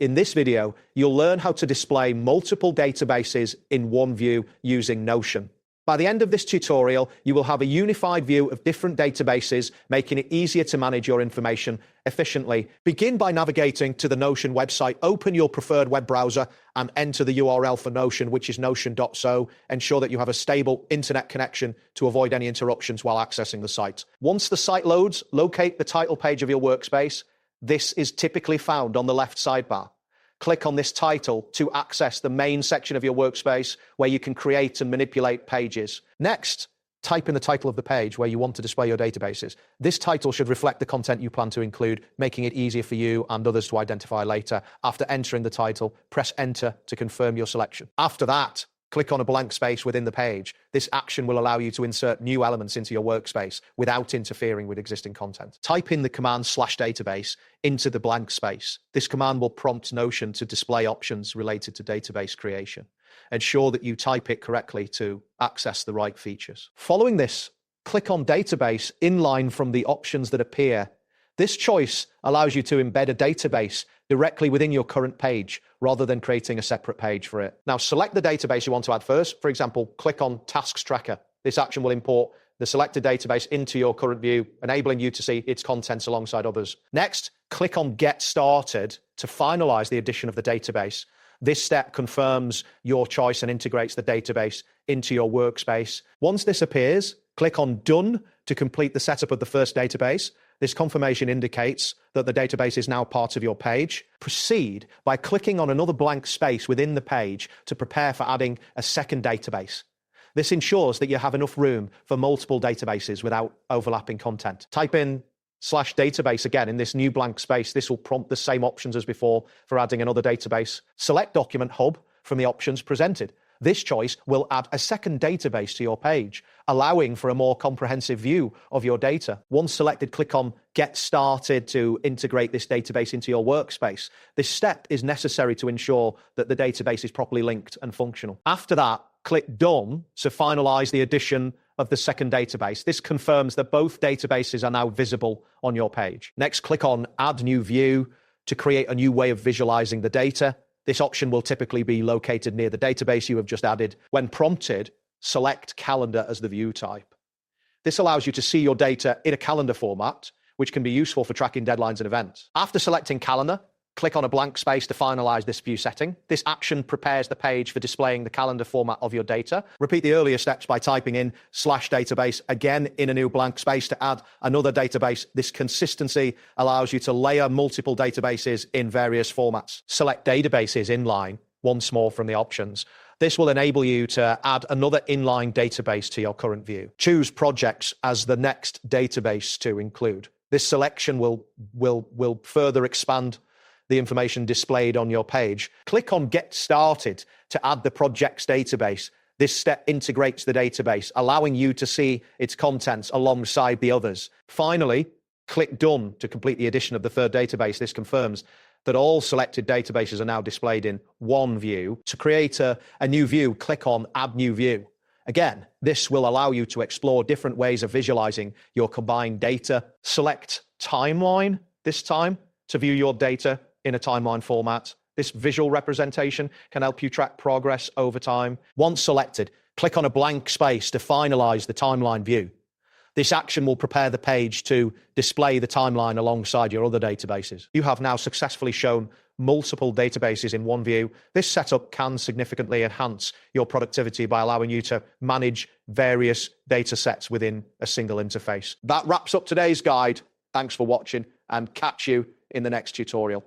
In this video, you'll learn how to display multiple databases in one view using Notion. By the end of this tutorial, you will have a unified view of different databases, making it easier to manage your information efficiently. Begin by navigating to the Notion website. Open your preferred web browser and enter the URL for Notion, which is notion.so. Ensure that you have a stable internet connection to avoid any interruptions while accessing the site. Once the site loads, locate the title page of your workspace. This is typically found on the left sidebar. Click on this title to access the main section of your workspace where you can create and manipulate pages. Next, type in the title of the page where you want to display your databases. This title should reflect the content you plan to include, making it easier for you and others to identify later. After entering the title, press Enter to confirm your selection. After that, click on a blank space within the page. This action will allow you to insert new elements into your workspace without interfering with existing content. Type in the command /database into the blank space. This command will prompt Notion to display options related to database creation. Ensure that you type it correctly to access the right features. Following this, click on Database in line from the options that appear. This choice allows you to embed a database directly within your current page rather than creating a separate page for it. Now, select the database you want to add first. For example, click on Tasks Tracker. This action will import the selected database into your current view, enabling you to see its contents alongside others. Next, click on Get Started to finalize the addition of the database. This step confirms your choice and integrates the database into your workspace. Once this appears, click on Done to complete the setup of the first database. This confirmation indicates that the database is now part of your page. Proceed by clicking on another blank space within the page to prepare for adding a second database. This ensures that you have enough room for multiple databases without overlapping content. Type in /database again in this new blank space. This will prompt the same options as before for adding another database. Select Document Hub from the options presented. This choice will add a second database to your page, allowing for a more comprehensive view of your data. Once selected, click on Get Started to integrate this database into your workspace. This step is necessary to ensure that the database is properly linked and functional. After that, click Done to finalize the addition of the second database. This confirms that both databases are now visible on your page. Next, click on Add New View to create a new way of visualizing the data. This option will typically be located near the database you have just added. When prompted, select Calendar as the view type. This allows you to see your data in a calendar format, which can be useful for tracking deadlines and events. After selecting Calendar, click on a blank space to finalize this view setting. This action prepares the page for displaying the calendar format of your data. Repeat the earlier steps by typing in /database again in a new blank space to add another database. This consistency allows you to layer multiple databases in various formats. Select Databases inline once more from the options. This will enable you to add another inline database to your current view. Choose Projects as the next database to include. This selection will further expand the information displayed on your page. Click on Get Started to add the project's database. This step integrates the database, allowing you to see its contents alongside the others. Finally, click Done to complete the addition of the third database. This confirms that all selected databases are now displayed in one view. To create a new view, click on Add New View. Again, this will allow you to explore different ways of visualizing your combined data. Select Timeline this time to view your data in a timeline format. This visual representation can help you track progress over time. Once selected, click on a blank space to finalize the timeline view. This action will prepare the page to display the timeline alongside your other databases. You have now successfully shown multiple databases in one view. This setup can significantly enhance your productivity by allowing you to manage various data sets within a single interface. That wraps up today's guide. Thanks for watching and catch you in the next tutorial.